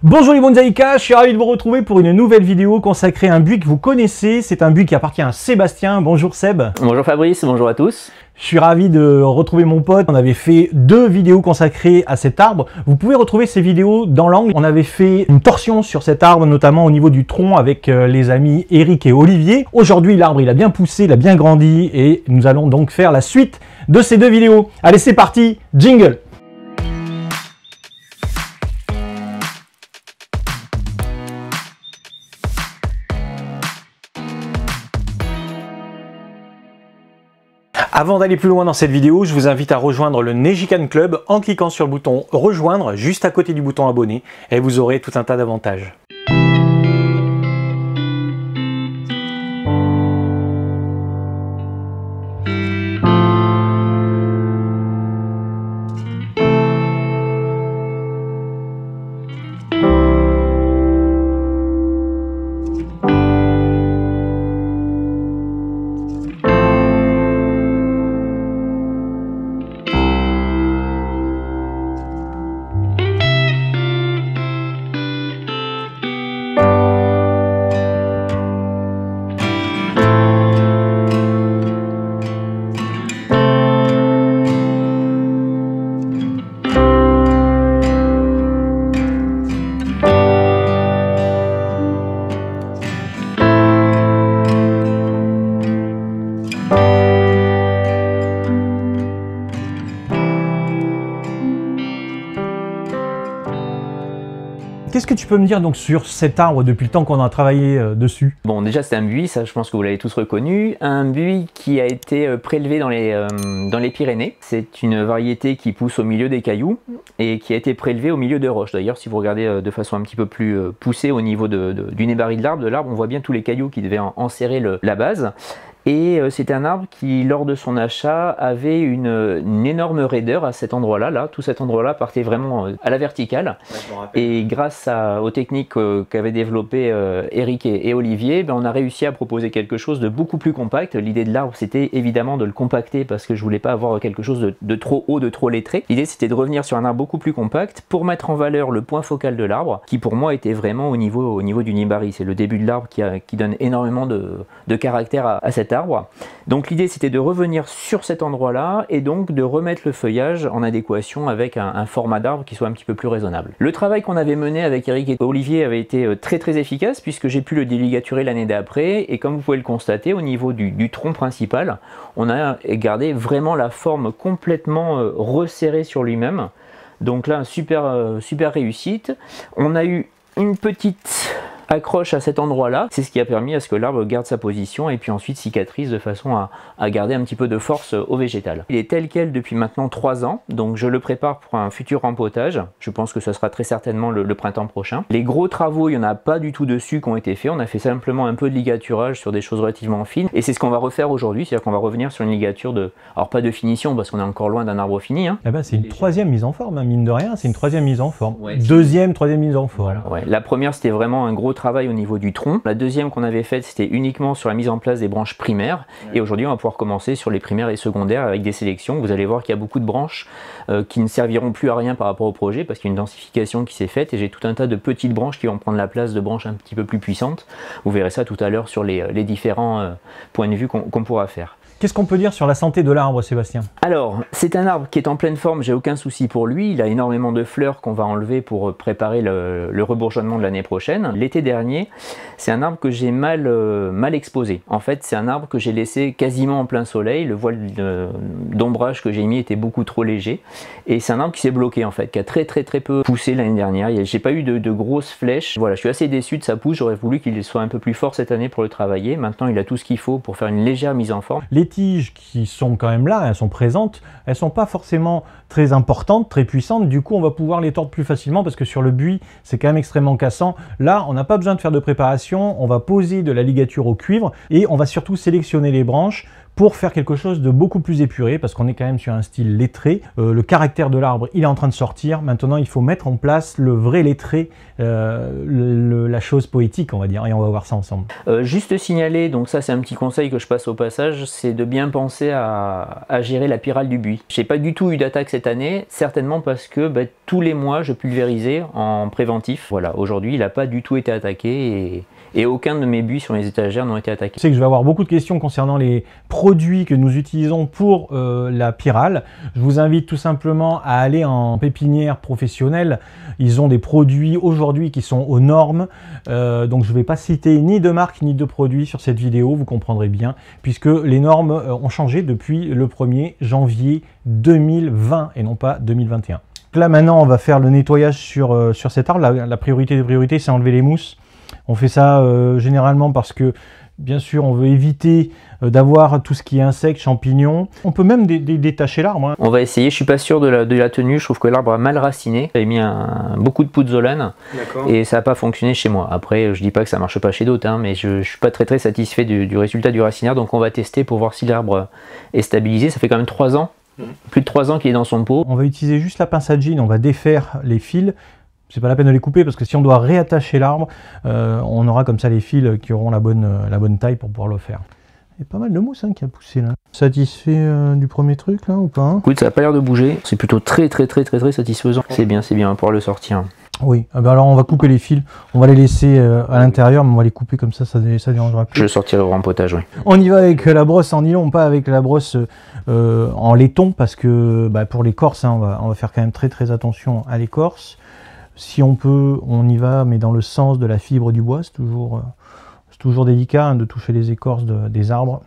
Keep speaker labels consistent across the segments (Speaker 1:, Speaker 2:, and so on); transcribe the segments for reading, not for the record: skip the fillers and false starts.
Speaker 1: Bonjour les bonsaïkas, je suis ravi de vous retrouver pour une nouvelle vidéo consacrée à un buis que vous connaissez. C'est un buis qui appartient à Sébastien. Bonjour Seb.
Speaker 2: Bonjour Fabrice, bonjour à tous.
Speaker 1: Je suis ravi de retrouver mon pote. On avait fait 2 vidéos consacrées à cet arbre. Vous pouvez retrouver ces vidéos dans l'angle. On avait fait une torsion sur cet arbre, notamment au niveau du tronc avec les amis Eric et Olivier. Aujourd'hui, l'arbre il a bien poussé, il a bien grandi et nous allons donc faire la suite de ces 2 vidéos. Allez, c'est parti, jingle! Avant d'aller plus loin dans cette vidéo, je vous invite à rejoindre le Nejikan Club en cliquant sur le bouton rejoindre juste à côté du bouton abonner et vous aurez tout un tas d'avantages. Qu'est-ce que tu peux me dire donc sur cet arbre depuis le temps qu'on a travaillé dessus?
Speaker 2: Bon, déjà c'est un buis, ça je pense que vous l'avez tous reconnu. Un buis qui a été prélevé dans les Pyrénées. C'est une variété qui pousse au milieu des cailloux et qui a été prélevée au milieu de roches. D'ailleurs, si vous regardez de façon un petit peu plus poussée au niveau du nébari de l'arbre, on voit bien tous les cailloux qui devaient enserrer la base. Et c'est un arbre qui, lors de son achat, avait une énorme raideur à cet endroit-là. Tout cet endroit-là partait vraiment à la verticale. Ouais, et grâce aux techniques qu'avaient développées Eric et Olivier, on a réussi à proposer quelque chose de beaucoup plus compact. L'idée de l'arbre, c'était évidemment de le compacter parce que je voulais pas avoir quelque chose de trop haut, de trop lettré. L'idée, c'était de revenir sur un arbre beaucoup plus compact pour mettre en valeur le point focal de l'arbre, qui pour moi était vraiment au niveau du nibari. C'est le début de l'arbre qui donne énormément de caractère à cet arbre. Donc l'idée c'était de revenir sur cet endroit là et donc de remettre le feuillage en adéquation avec un format d'arbre qui soit un petit peu plus raisonnable. Le travail qu'on avait mené avec Eric et Olivier avait été très efficace puisque j'ai pu le déligaturer l'année d'après et comme vous pouvez le constater au niveau du tronc principal on a gardé vraiment la forme complètement resserrée sur lui-même. Donc là super réussite. On a eu une petite accroche à cet endroit-là, c'est ce qui a permis à ce que l'arbre garde sa position et puis ensuite cicatrise de façon à garder un petit peu de force au végétal. Il est tel quel depuis maintenant 3 ans, donc je le prépare pour un futur rempotage. Je pense que ce sera très certainement le printemps prochain. Les gros travaux, il n'y en a pas du tout dessus qui ont été faits, on a fait simplement un peu de ligaturage sur des choses relativement fines et c'est ce qu'on va refaire aujourd'hui, c'est-à-dire qu'on va revenir sur une ligature alors pas de finition parce qu'on est encore loin d'un arbre fini. Hein.
Speaker 1: Eh ben, c'est une 3e mise en forme, hein, mine de rien, c'est une 3e mise en forme.
Speaker 2: Ouais,
Speaker 1: 2e, 3e mise en forme.
Speaker 2: Voilà, ouais. La première c'était vraiment un gros travail au niveau du tronc. La deuxième qu'on avait faite, c'était uniquement sur la mise en place des branches primaires. Ouais. Et aujourd'hui, on va pouvoir commencer sur les primaires et secondaires avec des sélections. Vous allez voir qu'il y a beaucoup de branches qui ne serviront plus à rien par rapport au projet parce qu'il y a une densification qui s'est faite et j'ai tout un tas de petites branches qui vont prendre la place de branches un petit peu plus puissantes. Vous verrez ça tout à l'heure sur les différents points de vue qu'on pourra faire.
Speaker 1: Qu'est-ce qu'on peut dire sur la santé de l'arbre, Sébastien?
Speaker 2: Alors, c'est un arbre qui est en pleine forme, j'ai aucun souci pour lui. Il a énormément de fleurs qu'on va enlever pour préparer le rebourgeonnement de l'année prochaine. L'été dernier, c'est un arbre que j'ai mal exposé. En fait, c'est un arbre que j'ai laissé quasiment en plein soleil. Le voile d'ombrage que j'ai mis était beaucoup trop léger. Et c'est un arbre qui s'est bloqué, en fait, qui a très peu poussé l'année dernière. J'ai pas eu de grosses flèches. Voilà, je suis assez déçu de sa pousse. J'aurais voulu qu'il soit un peu plus fort cette année pour le travailler. Maintenant, il a tout ce qu'il faut pour faire une légère mise en forme.
Speaker 1: Les tiges qui sont quand même là, elles sont présentes, elles sont pas forcément très importantes, très puissantes, du coup on va pouvoir les tordre plus facilement parce que sur le buis c'est quand même extrêmement cassant. Là on n'a pas besoin de faire de préparation, on va poser de la ligature au cuivre et on va surtout sélectionner les branches pour faire quelque chose de beaucoup plus épuré, parce qu'on est quand même sur un style lettré. Le caractère de l'arbre, il est en train de sortir. Maintenant, il faut mettre en place le vrai lettré, la chose poétique, on va dire, et on va voir ça ensemble.
Speaker 2: Juste signaler, donc ça c'est un petit conseil que je passe au passage, c'est de bien penser à gérer la pyrale du buis. J'ai pas du tout eu d'attaque cette année, certainement parce que tous les mois je pulvérisais en préventif. Voilà, aujourd'hui il n'a pas du tout été attaqué et aucun de mes buis sur les étagères n'ont été attaqués.
Speaker 1: Je sais que je vais avoir beaucoup de questions concernant les produits que nous utilisons pour la pyrale. Je vous invite tout simplement à aller en pépinière professionnelle. Ils ont des produits aujourd'hui qui sont aux normes. Donc je ne vais pas citer ni de marque ni de produits sur cette vidéo, vous comprendrez bien, puisque les normes ont changé depuis le 1er janvier 2020 et non pas 2021. Là maintenant on va faire le nettoyage sur cet arbre. La priorité des priorités, c'est enlever les mousses. On fait ça généralement parce que, bien sûr, on veut éviter d'avoir tout ce qui est insectes, champignons. On peut même détacher l'arbre. Hein.
Speaker 2: On va essayer, je suis pas sûr de la tenue, je trouve que l'arbre a mal raciné. J'avais mis beaucoup de pouzzolane et ça n'a pas fonctionné chez moi. Après, je dis pas que ça marche pas chez d'autres, hein, mais je suis pas très satisfait du résultat du racinaire. Donc on va tester pour voir si l'arbre est stabilisé. Ça fait quand même 3 ans, plus de 3 ans qu'il est dans son pot.
Speaker 1: On va utiliser juste la pince à jean, on va défaire les fils. C'est pas la peine de les couper parce que si on doit réattacher l'arbre, on aura comme ça les fils qui auront la bonne taille pour pouvoir le faire. Il y a pas mal de mousse qui a poussé là. Satisfait du premier truc là ou pas hein?
Speaker 2: Écoute, ça n'a pas l'air de bouger. C'est plutôt très satisfaisant. C'est bien, on va pouvoir le sortir.
Speaker 1: Oui, alors on va couper les fils. On va les laisser à l'intérieur, mais on va les couper comme ça dérangera plus.
Speaker 2: Je le sortirai au rempotage, oui.
Speaker 1: On y va avec la brosse en nylon, pas avec la brosse en laiton, parce que pour l'écorce, hein, on va faire quand même très attention à l'écorce. Si on peut, on y va, mais dans le sens de la fibre du bois. C'est toujours délicat hein, de toucher les écorces des arbres.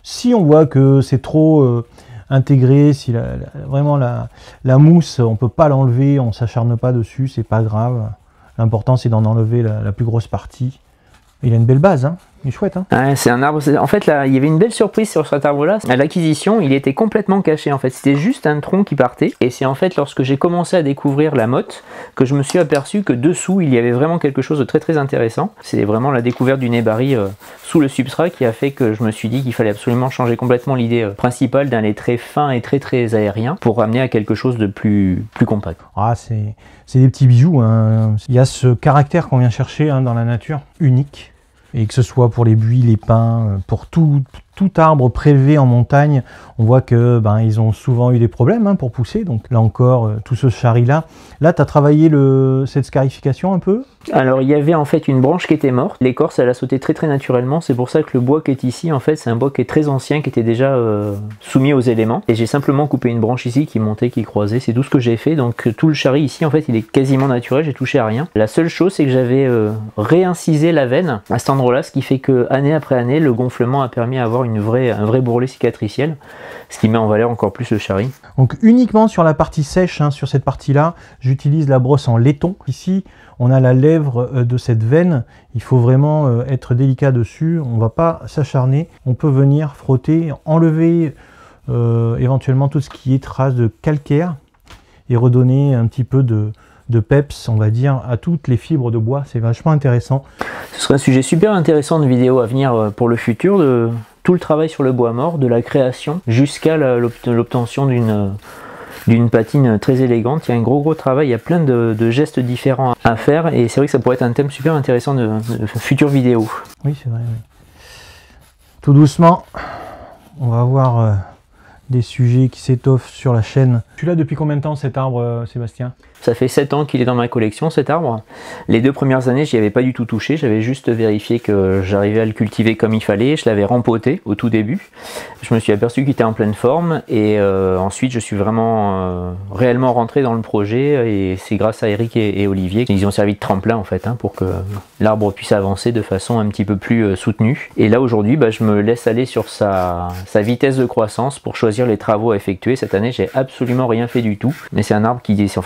Speaker 1: Si on voit que c'est trop intégré, si vraiment la mousse, on ne peut pas l'enlever, on ne s'acharne pas dessus, c'est pas grave. L'important, c'est d'en enlever la plus grosse partie. Il a une belle base, hein. Il est chouette. Hein.
Speaker 2: Ouais, c'est un arbre. En fait, là, il y avait une belle surprise sur cet arbre-là. À l'acquisition, il était complètement caché. En fait, c'était juste un tronc qui partait. Et c'est en fait lorsque j'ai commencé à découvrir la motte que je me suis aperçu que dessous, il y avait vraiment quelque chose de très intéressant. C'est vraiment la découverte du nébari sous le substrat qui a fait que je me suis dit qu'il fallait absolument changer complètement l'idée principale d'un lait très fin et très aérien pour ramener à quelque chose de plus compact.
Speaker 1: Ah, c'est des petits bijoux. Hein. Il y a ce caractère qu'on vient chercher hein, dans la nature, unique. Et que ce soit pour les buis, les pins, pour tout arbre prélevé en montagne, on voit que ils ont souvent eu des problèmes hein, pour pousser. Donc là encore, tout ce chari-là. Là, tu as travaillé cette scarification un peu?
Speaker 2: Alors, il y avait en fait une branche qui était morte. L'écorce, elle a sauté très naturellement. C'est pour ça que le bois qui est ici, en fait, c'est un bois qui est très ancien, qui était déjà soumis aux éléments. Et j'ai simplement coupé une branche ici qui montait, qui croisait. C'est tout ce que j'ai fait. Donc, tout le chari ici, en fait, il est quasiment naturel. J'ai touché à rien. La seule chose, c'est que j'avais réincisé la veine à cet endroit-là, ce qui fait que année après année, le gonflement a permis d'avoir un vrai bourrelet cicatriciel, ce qui met en valeur encore plus le chari.
Speaker 1: Donc uniquement sur la partie sèche, hein, sur cette partie-là, j'utilise la brosse en laiton. Ici, on a la lèvre de cette veine. Il faut vraiment être délicat dessus. On ne va pas s'acharner. On peut venir frotter, enlever éventuellement tout ce qui est trace de calcaire et redonner un petit peu de peps, on va dire, à toutes les fibres de bois. C'est vachement intéressant.
Speaker 2: Ce serait un sujet super intéressant de vidéo à venir pour le futur, de tout le travail sur le bois mort, de la création jusqu'à l'obtention d'une patine très élégante. Il y a un gros travail, il y a plein de gestes différents à faire et c'est vrai que ça pourrait être un thème super intéressant de futures vidéos.
Speaker 1: Oui, c'est vrai. Oui. Tout doucement, on va voir des sujets qui s'étoffent sur la chaîne. Tu l'as depuis combien de temps cet arbre, Sébastien?
Speaker 2: Ça fait 7 ans qu'il est dans ma collection, cet arbre. Les 2 premières années, j'y avais pas du tout touché. J'avais juste vérifié que j'arrivais à le cultiver comme il fallait. Je l'avais rempoté au tout début. Je me suis aperçu qu'il était en pleine forme. Et ensuite, je suis vraiment réellement rentré dans le projet. Et c'est grâce à Eric et Olivier qu'ils ont servi de tremplin en fait, hein, pour que l'arbre puisse avancer de façon un petit peu plus soutenue. Et là, aujourd'hui, je me laisse aller sur sa vitesse de croissance pour choisir les travaux à effectuer. Cette année, j'ai absolument rien fait du tout. Mais c'est un arbre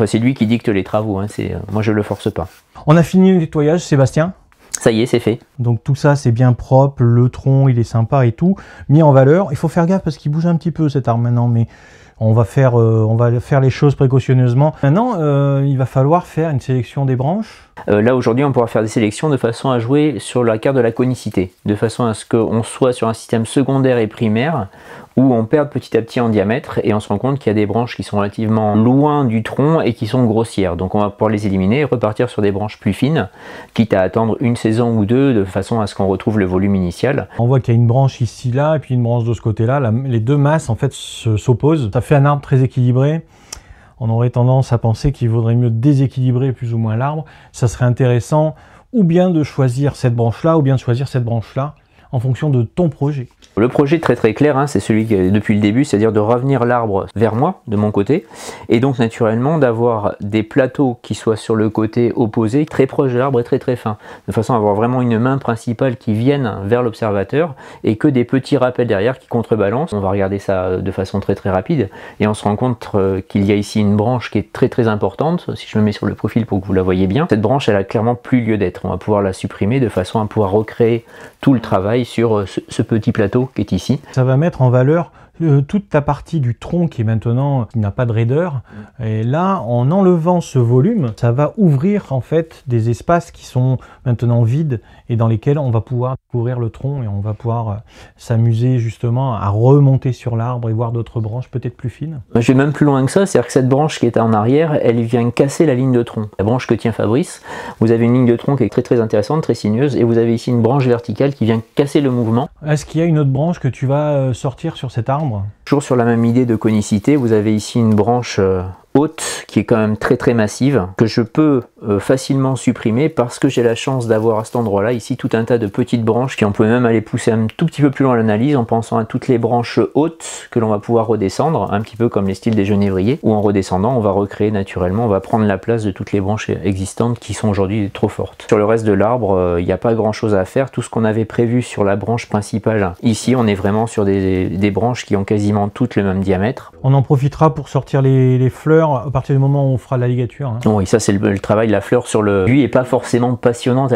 Speaker 2: c'est lui qui dicte les travaux, hein. Moi je le force pas.
Speaker 1: On a fini le nettoyage, Sébastien?
Speaker 2: Ça y est, c'est fait.
Speaker 1: Donc tout ça c'est bien propre, le tronc il est sympa et tout, mis en valeur. Il faut faire gaffe parce qu'il bouge un petit peu cet arbre maintenant, mais On va faire les choses précautionneusement. Maintenant, il va falloir faire une sélection des branches.
Speaker 2: Là aujourd'hui on pourra faire des sélections de façon à jouer sur la carte de la conicité, de façon à ce qu'on soit sur un système secondaire et primaire où on perd petit à petit en diamètre et on se rend compte qu'il y a des branches qui sont relativement loin du tronc et qui sont grossières. Donc on va pouvoir les éliminer et repartir sur des branches plus fines, quitte à attendre une saison ou deux de façon à ce qu'on retrouve le volume initial.
Speaker 1: On voit qu'il y a une branche ici là et puis une branche de ce côté là. Les deux masses en fait s'opposent. Ça fait un arbre très équilibré. On aurait tendance à penser qu'il vaudrait mieux déséquilibrer plus ou moins l'arbre. Ça serait intéressant ou bien de choisir cette branche-là ou bien de choisir cette branche-là en fonction de ton projet.
Speaker 2: Le projet très clair, hein, c'est celui qui est depuis le début, c'est-à-dire de revenir l'arbre vers moi, de mon côté, et donc naturellement d'avoir des plateaux qui soient sur le côté opposé, très proche de l'arbre et très fin, de façon à avoir vraiment une main principale qui vienne vers l'observateur et que des petits rappels derrière qui contrebalancent. On va regarder ça de façon très rapide et on se rend compte qu'il y a ici une branche qui est très importante. Si je me mets sur le profil pour que vous la voyez bien, cette branche elle a clairement plus lieu d'être. On va pouvoir la supprimer de façon à pouvoir recréer tout le travail sur ce petit plateau qui est ici.
Speaker 1: Ça va mettre en valeur toute la partie du tronc qui est maintenant, qui n'a pas de raideur. Et là, en enlevant ce volume, ça va ouvrir en fait des espaces qui sont maintenant vides et dans lesquels on va pouvoir couvrir le tronc et on va pouvoir s'amuser justement à remonter sur l'arbre et voir d'autres branches peut-être plus fines.
Speaker 2: Je vais même plus loin que ça, c'est-à-dire que cette branche qui est en arrière, elle vient casser la ligne de tronc. La branche que tient Fabrice, vous avez une ligne de tronc qui est très intéressante, très sinueuse, et vous avez ici une branche verticale qui vient casser le mouvement.
Speaker 1: Est-ce qu'il y a une autre branche que tu vas sortir sur cet arbre?
Speaker 2: Toujours sur la même idée de conicité, vous avez ici une branche haute qui est quand même très massive, que je peux facilement supprimer parce que j'ai la chance d'avoir à cet endroit là ici tout un tas de petites branches qui on peut même aller pousser un tout petit peu plus loin l'analyse en pensant à toutes les branches hautes que l'on va pouvoir redescendre, un petit peu comme les styles des genévriers, où en redescendant on va recréer naturellement, on va prendre la place de toutes les branches existantes qui sont aujourd'hui trop fortes. Sur le reste de l'arbre, il n'y a pas grand chose à faire. Tout ce qu'on avait prévu sur la branche principale, ici on est vraiment sur des branches qui ont quasiment toutes le même diamètre.
Speaker 1: On en profitera pour sortir les fleurs à partir du moment où on fera la ligature. Hein.
Speaker 2: Oui, ça c'est le travail. La fleur sur le buis est pas forcément passionnante.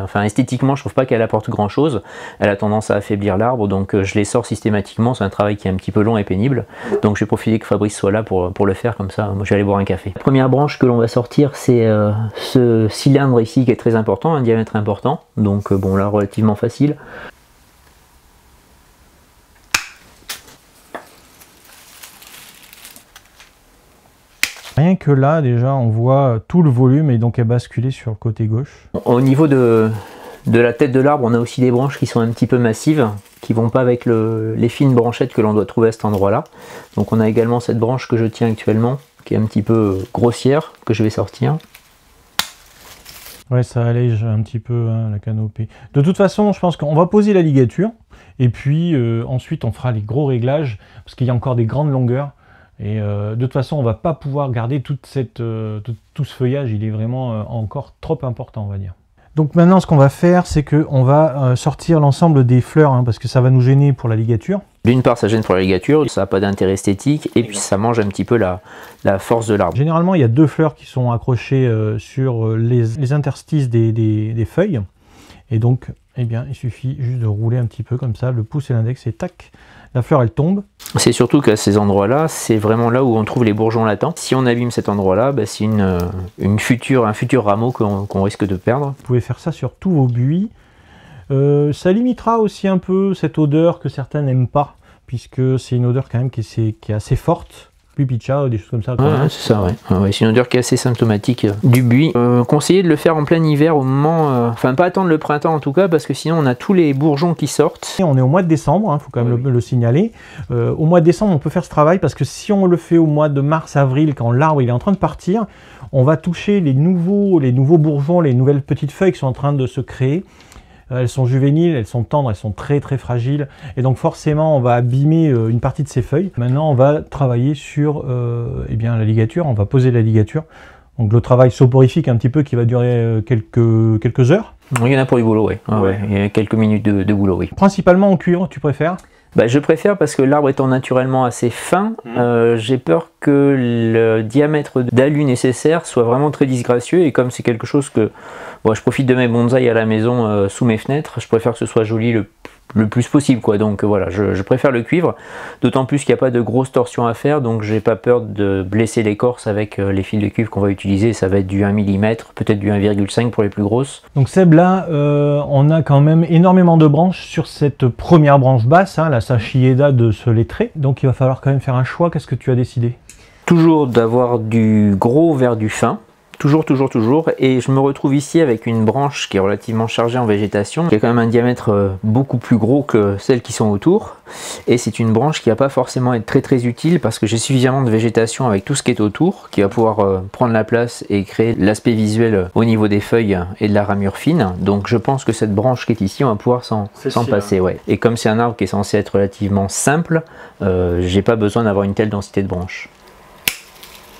Speaker 2: Enfin, esthétiquement, je trouve pas qu'elle apporte grand chose. Elle a tendance à affaiblir l'arbre, donc je les sors systématiquement. C'est un travail qui est un petit peu long et pénible. Donc je vais profiter que Fabrice soit là pour le faire comme ça. Moi, je vais aller boire un café. La première branche que l'on va sortir, c'est ce cylindre ici qui est très important, un diamètre important. Donc bon, là relativement facile.
Speaker 1: Rien que là, déjà, on voit tout le volume et donc est basculé sur le côté gauche.
Speaker 2: Au niveau de la tête de l'arbre, on a aussi des branches qui sont un petit peu massives, qui vont pas avec les fines branchettes que l'on doit trouver à cet endroit-là. Donc on a également cette branche que je tiens actuellement, qui est un petit peu grossière, que je vais sortir.
Speaker 1: Ouais, ça allège un petit peu hein, la canopée. De toute façon, je pense qu'on va poser la ligature, et puis ensuite on fera les gros réglages, parce qu'il y a encore des grandes longueurs. Et de toute façon, on va pas pouvoir garder tout ce feuillage, il est vraiment encore trop important, on va dire. Donc maintenant, ce qu'on va faire, c'est qu'on va sortir l'ensemble des fleurs, hein, parce que ça va nous gêner pour la ligature.
Speaker 2: D'une part, ça gêne pour la ligature, ça n'a pas d'intérêt esthétique, et puis ça mange un petit peu la force de l'arbre.
Speaker 1: Généralement, il y a deux fleurs qui sont accrochées sur les interstices des feuilles. Et donc, eh bien, il suffit juste de rouler un petit peu comme ça, le pouce et l'index, et tac, la fleur elle tombe.
Speaker 2: C'est surtout qu'à ces endroits-là, c'est vraiment là où on trouve les bourgeons latents. Si on abîme cet endroit-là, bah, c'est un futur rameau qu'on risque de perdre.
Speaker 1: Vous pouvez faire ça sur tous vos buis. Ça limitera aussi un peu cette odeur que certains n'aiment pas, puisque c'est une odeur quand même qui est assez forte. Pupicha, des choses comme ça.
Speaker 2: Ouais, c'est ça, ouais. Ouais, c'est une odeur qui est assez symptomatique du buis. Conseiller de le faire en plein hiver au moment... Enfin, pas attendre le printemps en tout cas, parce que sinon on a tous les bourgeons qui sortent.
Speaker 1: Et on est au mois de décembre, il faut quand même le signaler. Au mois de décembre, on peut faire ce travail, parce que si on le fait au mois de mars, avril, quand l'arbre il est en train de partir, on va toucher les nouveaux bourgeons, les nouvelles petites feuilles qui sont en train de se créer. Elles sont juvéniles, elles sont tendres, elles sont très fragiles, et donc forcément on va abîmer une partie de ces feuilles. Maintenant on va travailler sur eh bien, la ligature, on va poser la ligature. Donc le travail soporifique un petit peu qui va durer quelques heures.
Speaker 2: Il y en a pour du boulot, oui. Ouais. Il y a quelques minutes de boulot, oui.
Speaker 1: Principalement en cuir, tu préfères?
Speaker 2: Bah, je préfère parce que l'arbre étant naturellement assez fin, j'ai peur que le diamètre d'alu nécessaire soit vraiment très disgracieux, et comme c'est quelque chose que bon, je profite de mes bonsaïs à la maison sous mes fenêtres, je préfère que ce soit joli le le plus possible, quoi. Donc voilà, je préfère le cuivre, d'autant plus qu'il n'y a pas de grosses torsions à faire, donc j'ai pas peur de blesser l'écorce avec les fils de cuivre qu'on va utiliser. Ça va être du 1 mm, peut-être du 1,5 pour les plus grosses.
Speaker 1: Donc Seb, là, on a quand même énormément de branches sur cette première branche basse, hein, la Sachieda de ce lettré. Donc il va falloir quand même faire un choix. Qu'est-ce que tu as décidé?
Speaker 2: Toujours d'avoir du gros vers du fin. Toujours, et je me retrouve ici avec une branche qui est relativement chargée en végétation, qui a quand même un diamètre beaucoup plus gros que celles qui sont autour, et c'est une branche qui va pas forcément être très utile parce que j'ai suffisamment de végétation avec tout ce qui est autour, qui va pouvoir prendre la place et créer l'aspect visuel au niveau des feuilles et de la ramure fine. Donc je pense que cette branche qui est ici, on va pouvoir s'en passer, ouais. Et comme c'est un arbre qui est censé être relativement simple, j'ai pas besoin d'avoir une telle densité de branches.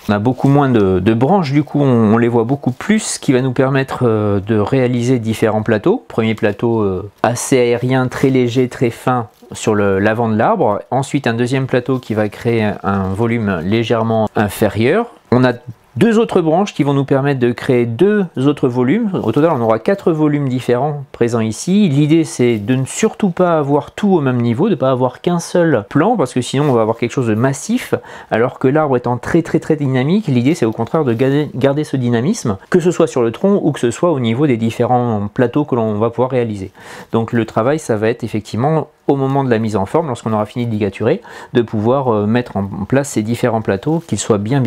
Speaker 2: On a beaucoup moins de branches, du coup on les voit beaucoup plus, ce qui va nous permettre de réaliser différents plateaux. Premier plateau assez aérien, très léger, très fin sur l'avant de l'arbre. Ensuite un deuxième plateau qui va créer un volume légèrement inférieur. On a deux autres branches qui vont nous permettre de créer deux autres volumes. Au total, on aura 4 volumes différents présents ici. L'idée, c'est de ne surtout pas avoir tout au même niveau, de ne pas avoir qu'un seul plan, parce que sinon, on va avoir quelque chose de massif, alors que l'arbre étant très dynamique, l'idée, c'est au contraire de garder ce dynamisme, que ce soit sur le tronc ou que ce soit au niveau des différents plateaux que l'on va pouvoir réaliser. Donc le travail, ça va être effectivement au moment de la mise en forme, lorsqu'on aura fini de ligaturer, de pouvoir mettre en place ces différents plateaux, qu'ils soient bien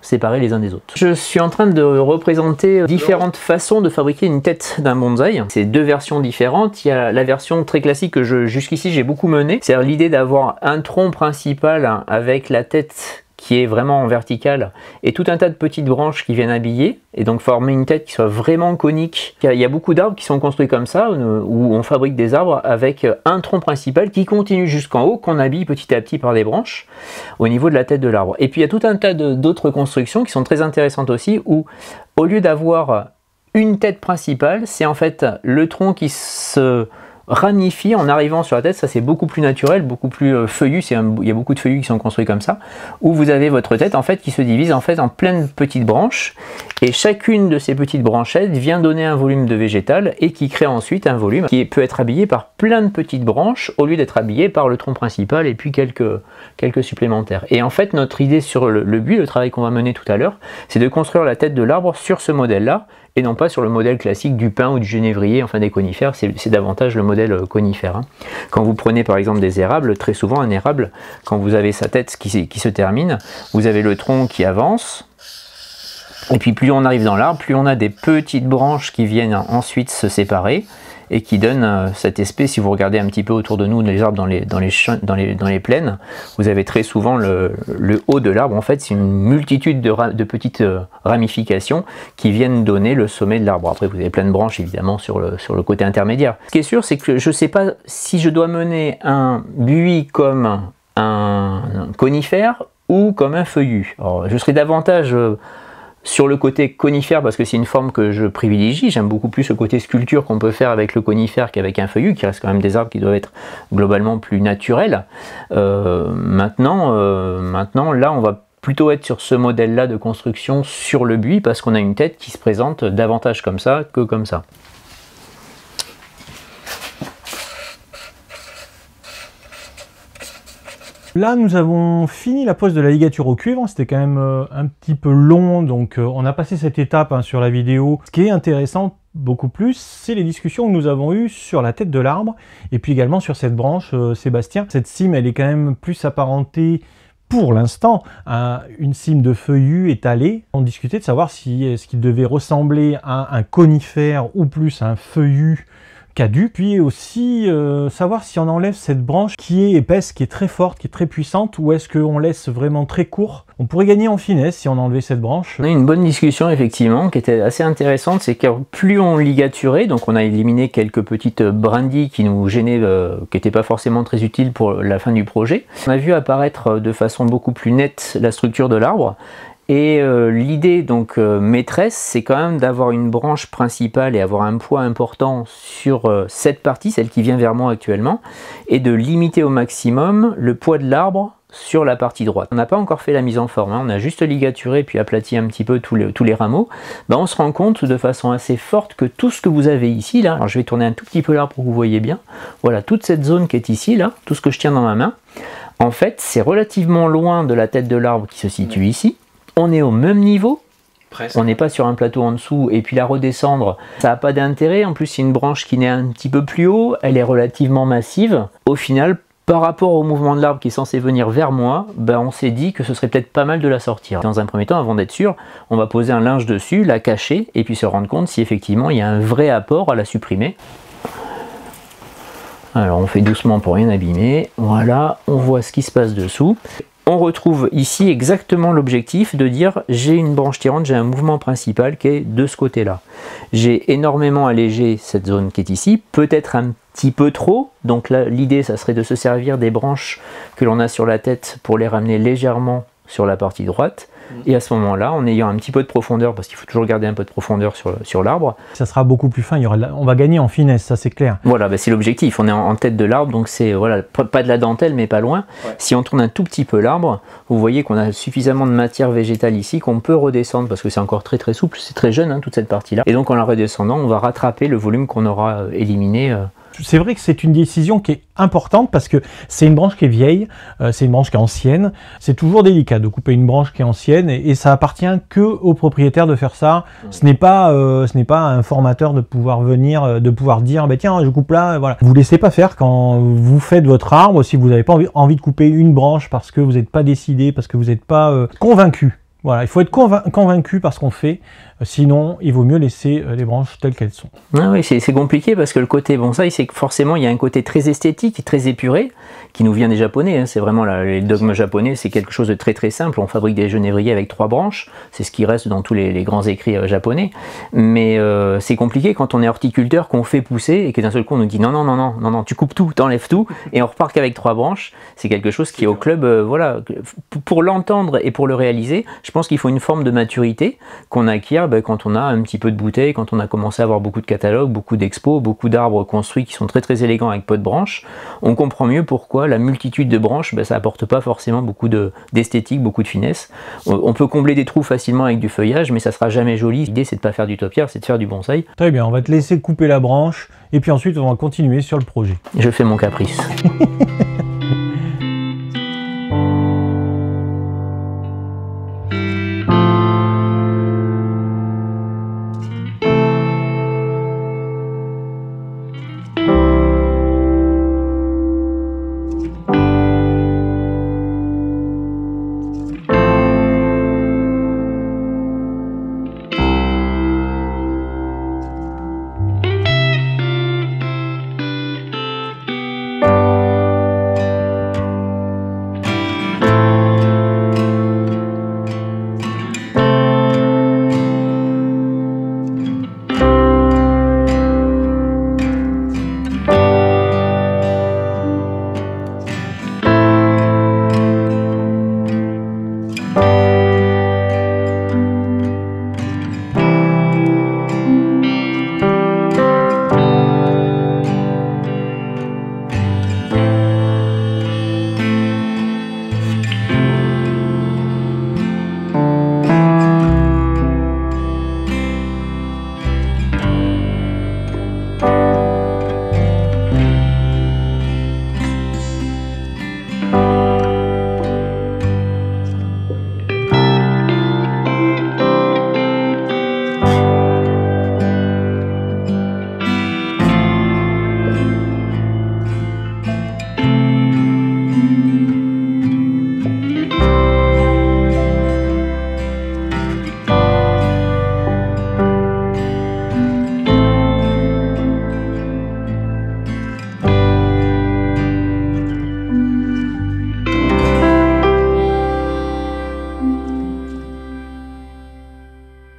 Speaker 2: séparés les uns des autres. Je suis en train de représenter différentes façons de fabriquer une tête d'un bonsaï. C'est deux versions différentes. Il y a la version très classique que jusqu'ici j'ai beaucoup menée, c'est-à-dire l'idée d'avoir un tronc principal avec la tête qui est vraiment en verticale et tout un tas de petites branches qui viennent habiller et donc former une tête qui soit vraiment conique. Il y a beaucoup d'arbres qui sont construits comme ça, où on fabrique des arbres avec un tronc principal qui continue jusqu'en haut, qu'on habille petit à petit par des branches au niveau de la tête de l'arbre. Et puis il y a tout un tas d'autres constructions qui sont très intéressantes aussi, où au lieu d'avoir une tête principale, c'est en fait le tronc qui se ramifie en arrivant sur la tête. Ça c'est beaucoup plus naturel, beaucoup plus feuillu. Il y a beaucoup de feuillus qui sont construits comme ça, où vous avez votre tête en fait qui se divise en fait en plein de petites branches, et chacune de ces petites branchettes vient donner un volume de végétal et qui crée ensuite un volume qui peut être habillé par plein de petites branches au lieu d'être habillé par le tronc principal et puis quelques supplémentaires. Et en fait notre idée sur le buis, le travail qu'on va mener tout à l'heure, c'est de construire la tête de l'arbre sur ce modèle là, et non pas sur le modèle classique du pin ou du genévrier, enfin des conifères. C'est davantage le modèle conifère, hein. Quand vous prenez par exemple des érables, très souvent un érable, quand vous avez sa tête qui se termine, vous avez le tronc qui avance, et puis plus on arrive dans l'arbre, plus on a des petites branches qui viennent ensuite se séparer, et qui donne cet aspect. Si vous regardez un petit peu autour de nous, les arbres dans les plaines, vous avez très souvent le haut de l'arbre. En fait, c'est une multitude de petites ramifications qui viennent donner le sommet de l'arbre. Après, vous avez plein de branches, évidemment, sur le côté intermédiaire. Ce qui est sûr, c'est que je ne sais pas si je dois mener un buis comme un conifère ou comme un feuillu. Alors, je serais davantage sur le côté conifère parce que c'est une forme que je privilégie. J'aime beaucoup plus le côté sculpture qu'on peut faire avec le conifère qu'avec un feuillu, qui reste quand même des arbres qui doivent être globalement plus naturels. Maintenant, là, on va plutôt être sur ce modèle-là de construction sur le buis parce qu'on a une tête qui se présente davantage comme ça que comme ça.
Speaker 1: Là, nous avons fini la pose de la ligature au cuivre. C'était quand même un petit peu long, donc on a passé cette étape sur la vidéo. Ce qui est intéressant beaucoup plus, c'est les discussions que nous avons eues sur la tête de l'arbre et puis également sur cette branche, Sébastien. Cette cime, elle est quand même plus apparentée pour l'instant à une cime de feuillus étalés. On discutait de savoir si est-ce qu'il devait ressembler à un conifère ou plus à un feuillu caduc, puis aussi savoir si on enlève cette branche qui est épaisse, qui est très forte, qui est très puissante, ou est-ce qu'on laisse vraiment très court. On pourrait gagner en finesse si on enlevait cette branche.
Speaker 2: On a eu une bonne discussion effectivement qui était assez intéressante, c'est que plus on ligaturait, donc on a éliminé quelques petites brindilles qui nous gênaient, qui n'étaient pas forcément très utiles pour la fin du projet. On a vu apparaître de façon beaucoup plus nette la structure de l'arbre. Et l'idée donc maîtresse, c'est quand même d'avoir une branche principale et avoir un poids important sur cette partie, celle qui vient vers moi actuellement, et de limiter au maximum le poids de l'arbre sur la partie droite. On n'a pas encore fait la mise en forme, hein. On a juste ligaturé puis aplati un petit peu tous les rameaux. Ben, on se rend compte de façon assez forte que tout ce que vous avez ici, là, alors je vais tourner un tout petit peu l'arbre pour que vous voyez bien, voilà, toute cette zone qui est ici, là, tout ce que je tiens dans ma main, en fait, c'est relativement loin de la tête de l'arbre qui se situe ici. On est au même niveau. Presque. On n'est pas sur un plateau en dessous, et puis la redescendre, ça n'a pas d'intérêt. En plus, c'est une branche qui naît un petit peu plus haut, elle est relativement massive. Au final, par rapport au mouvement de l'arbre qui est censé venir vers moi, ben on s'est dit que ce serait peut-être pas mal de la sortir. Dans un premier temps, avant d'être sûr, on va poser un linge dessus, la cacher, et puis se rendre compte si effectivement il y a un vrai apport à la supprimer. Alors on fait doucement pour rien abîmer, voilà, on voit ce qui se passe dessous. On retrouve ici exactement l'objectif de dire j'ai une branche tirante, j'ai un mouvement principal qui est de ce côté-là. J'ai énormément allégé cette zone qui est ici, peut-être un petit peu trop, donc là l'idée ça serait de se servir des branches que l'on a sur la tête pour les ramener légèrement sur la partie droite. Et à ce moment-là, en ayant un petit peu de profondeur, parce qu'il faut toujours garder un peu de profondeur sur l'arbre.
Speaker 1: Ça sera beaucoup plus fin, on va gagner en finesse, ça c'est clair.
Speaker 2: Voilà, ben c'est l'objectif, on est en tête de l'arbre, donc c'est voilà, pas de la dentelle, mais pas loin. Ouais. Si on tourne un tout petit peu l'arbre, vous voyez qu'on a suffisamment de matière végétale ici, qu'on peut redescendre, parce que c'est encore très très souple, c'est très jeune, hein, toute cette partie-là. Et donc en la redescendant, on va rattraper le volume qu'on aura éliminé.
Speaker 1: C'est vrai que c'est une décision qui est importante parce que c'est une branche qui est vieille, c'est une branche qui est ancienne. C'est toujours délicat de couper une branche qui est ancienne et ça appartient que aux propriétaires de faire ça. Ce n'est pas à un formateur de pouvoir venir, de pouvoir dire bah, tiens je coupe là, voilà. Vous laissez pas faire quand vous faites votre arbre, si vous n'avez pas envie de couper une branche parce que vous n'êtes pas décidé, parce que vous n'êtes pas convaincu. Voilà, il faut être convaincu par ce qu'on fait, sinon il vaut mieux laisser les branches telles qu'elles sont.
Speaker 2: Ah oui, c'est compliqué parce que le côté bonsaï, c'est que forcément il y a un côté très esthétique et très épuré qui nous vient des japonais, hein. C'est vraiment les dogmes japonais, c'est quelque chose de très très simple. On fabrique des genévriers avec 3 branches, c'est ce qui reste dans tous les grands écrits japonais, mais c'est compliqué quand on est horticulteur, qu'on fait pousser et que d'un seul coup on nous dit non, tu coupes tout, t'enlèves tout et on repart qu'avec 3 branches. C'est quelque chose qui est au club, voilà, pour l'entendre et pour le réaliser, je pense qu'il faut une forme de maturité qu'on acquiert quand on a un petit peu de bouteille, quand on a commencé à avoir beaucoup de catalogues, beaucoup d'expos, beaucoup d'arbres construits qui sont très très élégants avec peu de branches. On comprend mieux pourquoi la multitude de branches, ça apporte pas forcément beaucoup d'esthétique, beaucoup de finesse. On peut combler des trous facilement avec du feuillage, mais ça sera jamais joli. L'idée c'est de pas faire du topiaire, c'est de faire du bonsaï.
Speaker 1: Très bien, on va te laisser couper la branche et puis ensuite on va continuer sur le projet.
Speaker 2: Je fais mon caprice.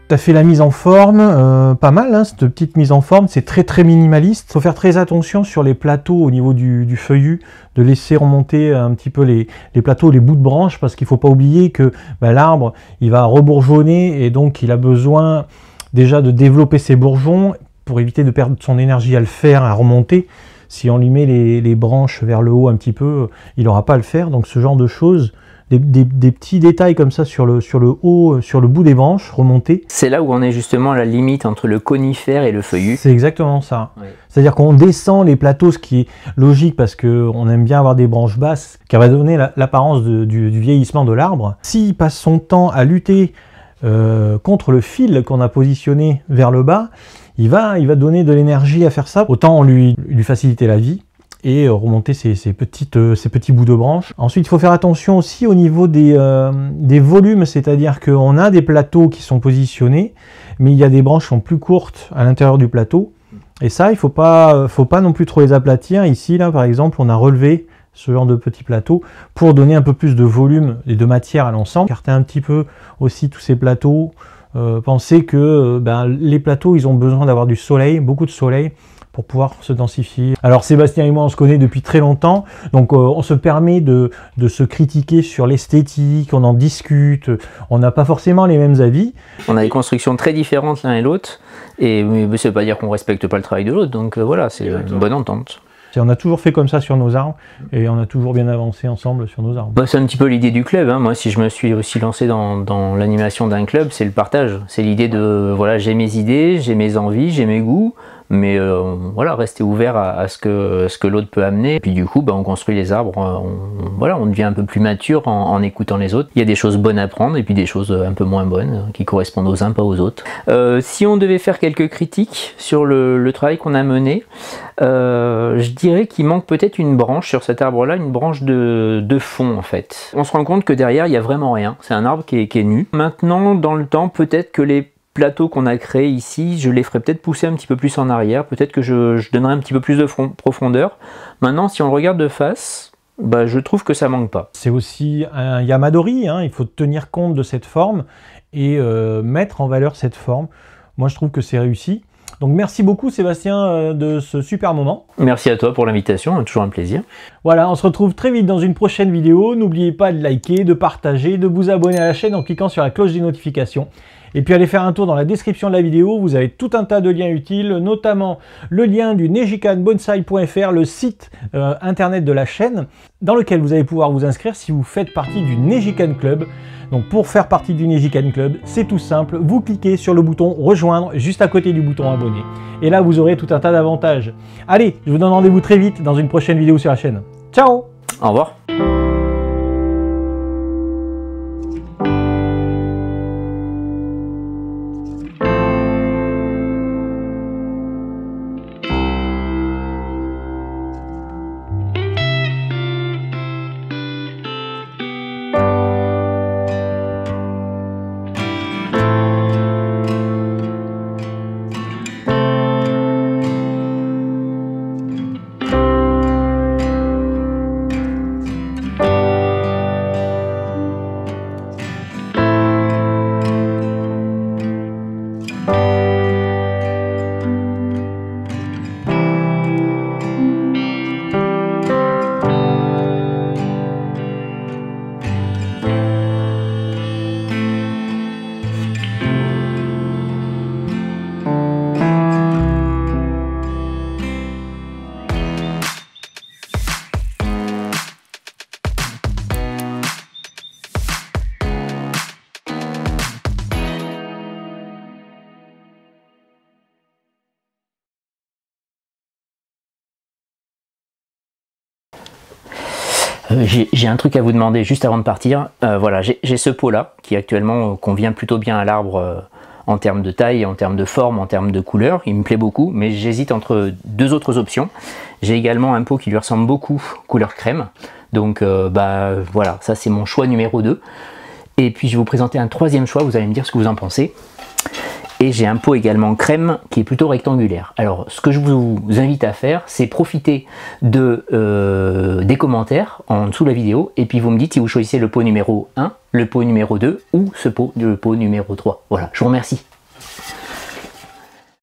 Speaker 1: Tu as fait la mise en forme, pas mal, hein, cette petite mise en forme, c'est très très minimaliste. Il faut faire très attention sur les plateaux au niveau du feuillu, de laisser remonter un petit peu les plateaux, les bouts de branches, parce qu'il ne faut pas oublier que l'arbre, il va rebourgeonner et donc il a besoin déjà de développer ses bourgeons pour éviter de perdre son énergie à le faire, à remonter. Si on lui met les branches vers le haut un petit peu, il n'aura pas à le faire. Donc ce genre de choses, des petits détails comme ça sur le haut, sur le bout des branches remontées.
Speaker 2: C'est là où on est justement à la limite entre le conifère et le feuillu.
Speaker 1: C'est exactement ça.
Speaker 2: Oui.
Speaker 1: C'est-à-dire qu'on descend les plateaux, ce qui est logique parce qu'on aime bien avoir des branches basses, qui va donner l'apparence du vieillissement de l'arbre. S'il passe son temps à lutter contre le fil qu'on a positionné vers le bas, il va donner de l'énergie à faire ça. Autant lui faciliter la vie et remonter ces petits bouts de branches. Ensuite, il faut faire attention aussi au niveau des volumes, c'est-à-dire qu'on a des plateaux qui sont positionnés, mais il y a des branches qui sont plus courtes à l'intérieur du plateau. Et ça, il ne faut pas non plus trop les aplatir. Ici, là, par exemple, on a relevé ce genre de petit plateau pour donner un peu plus de volume et de matière à l'ensemble. Écarter un petit peu aussi tous ces plateaux. Pensez que les plateaux, ils ont besoin d'avoir du soleil, beaucoup de soleil, pour pouvoir se densifier. Alors Sébastien et moi, on se connaît depuis très longtemps, donc on se permet de se critiquer sur l'esthétique, on en discute, on n'a pas forcément les mêmes avis.
Speaker 2: On a des constructions très différentes l'un et l'autre, et ça ne veut pas dire qu'on ne respecte pas le travail de l'autre, donc voilà, c'est une bonne entente.
Speaker 1: On a toujours fait comme ça sur nos arbres, et on a toujours bien avancé ensemble sur nos arbres.
Speaker 2: C'est un petit peu l'idée du club, hein. Moi si je me suis aussi lancé dans l'animation d'un club, c'est le partage. C'est l'idée de, voilà, j'ai mes idées, j'ai mes envies, j'ai mes goûts, mais voilà, rester ouvert à ce que l'autre peut amener. Et puis du coup, on construit les arbres, on devient un peu plus mature en écoutant les autres. Il y a des choses bonnes à prendre et puis des choses un peu moins bonnes qui correspondent aux uns, pas aux autres. Si on devait faire quelques critiques sur le travail qu'on a mené, je dirais qu'il manque peut-être une branche sur cet arbre-là, une branche de fond en fait. On se rend compte que derrière, il n'y a vraiment rien. C'est un arbre qui est nu. Maintenant, dans le temps, peut-être que les plateaux qu'on a créés ici, je les ferai peut-être pousser un petit peu plus en arrière, peut-être que je donnerai un petit peu plus de profondeur. Maintenant, si on le regarde de face, je trouve que ça manque pas.
Speaker 1: C'est aussi un yamadori, hein, il faut tenir compte de cette forme et mettre en valeur cette forme. Moi, je trouve que c'est réussi. Donc merci beaucoup Sébastien de ce super moment.
Speaker 2: Merci à toi pour l'invitation, toujours un plaisir.
Speaker 1: Voilà, on se retrouve très vite dans une prochaine vidéo. N'oubliez pas de liker, de partager, de vous abonner à la chaîne en cliquant sur la cloche des notifications. Et puis allez faire un tour dans la description de la vidéo, vous avez tout un tas de liens utiles, notamment le lien du nejikanbonsai.fr, le site internet de la chaîne, dans lequel vous allez pouvoir vous inscrire si vous faites partie du Nejikan Club. Donc pour faire partie du Nejikan Club, c'est tout simple, vous cliquez sur le bouton rejoindre juste à côté du bouton abonner. Et là vous aurez tout un tas d'avantages. Allez, je vous donne rendez-vous très vite dans une prochaine vidéo sur la chaîne. Ciao!
Speaker 2: Au revoir. J'ai un truc à vous demander juste avant de partir. Voilà, j'ai ce pot là qui actuellement convient plutôt bien à l'arbre en termes de taille, en termes de forme, en termes de couleur. Il me plaît beaucoup, mais j'hésite entre deux autres options. J'ai également un pot qui lui ressemble beaucoup, couleur crème. Donc voilà, ça c'est mon choix numéro 2. Et puis je vais vous présenter un troisième choix, vous allez me dire ce que vous en pensez. Et j'ai un pot également crème qui est plutôt rectangulaire. Alors ce que je vous invite à faire, c'est profiter des commentaires en dessous de la vidéo. Et puis vous me dites si vous choisissez le pot numéro 1, le pot numéro 2 ou le pot numéro 3. Voilà, je vous remercie.